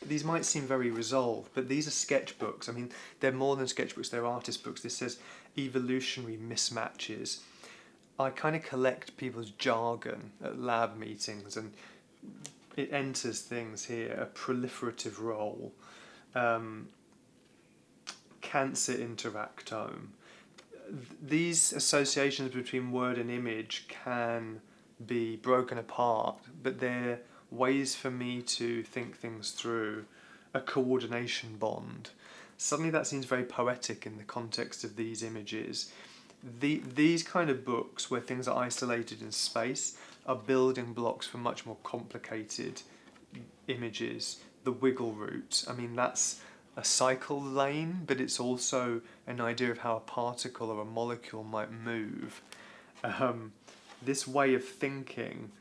these might seem very resolved, but these are sketchbooks. I mean, they're more than sketchbooks, they're artist books. This says evolutionary mismatches. I kind of collect people's jargon at lab meetings, and it enters things here: a proliferative role, cancer interactome. These associations between word and image can be broken apart, but they're ways for me to think things through, a coordination bond. Suddenly that seems very poetic in the context of these images. These kind of books where things are isolated in space are building blocks for much more complicated images. The wiggle root, I mean, that's a cycle lane, but it's also an idea of how a particle or a molecule might move. This way of thinking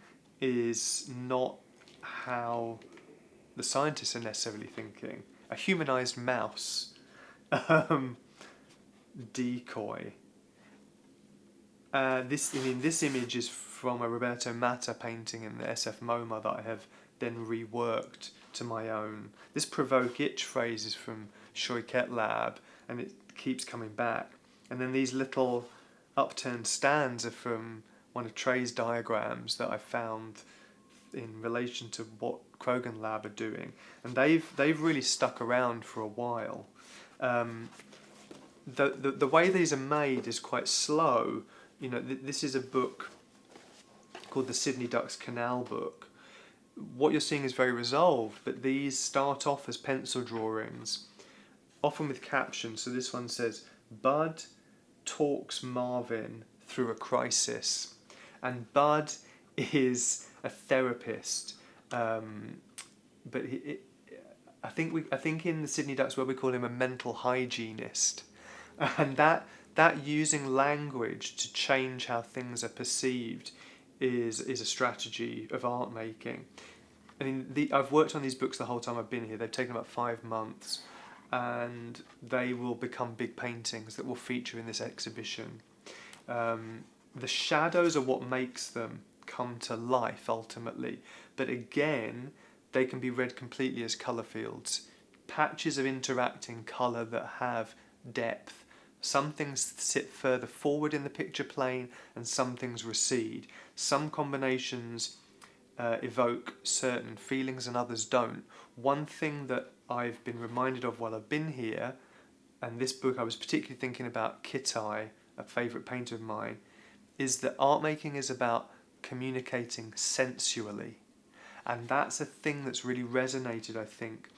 is not how the scientists are necessarily thinking. A humanized mouse, decoy. This image is from a Roberto Matta painting in the SF MoMA that I have then reworked to my own. This provoke itch phrase is from Choiquette Lab, and it keeps coming back. And then these little upturned stands are from one of Trey's diagrams that I found in relation to what Krogan Lab are doing, and they've really stuck around for a while. The way these are made is quite slow. You know, this is a book called the Sydney Ducks Canal book. What you're seeing is very resolved, but these start off as pencil drawings, often with captions. So this one says, Bud talks Marvin through a crisis. And Bud is a therapist, but I think in the Sydney Ducks where we call him a mental hygienist, and that using language to change how things are perceived is a strategy of art making. I mean, I've worked on these books the whole time I've been here. They've taken about 5 months, and they will become big paintings that will feature in this exhibition. The shadows are what makes them come to life ultimately, but again, they can be read completely as colour fields, patches of interacting colour that have depth. Some things sit further forward in the picture plane and some things recede. Some combinations evoke certain feelings and others don't. One thing that I've been reminded of while I've been here, and this book I was particularly thinking about Kittai, a favourite painter of mine, is that art making is about communicating sensually. And that's a thing that's really resonated, I think,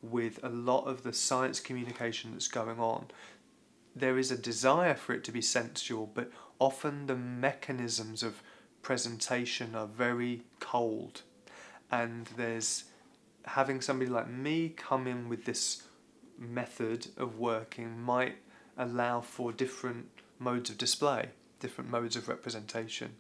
with a lot of the science communication that's going on. There is a desire for it to be sensual, but often the mechanisms of presentation are very cold. And there's having somebody like me come in with this method of working might allow for different modes of display, different modes of representation.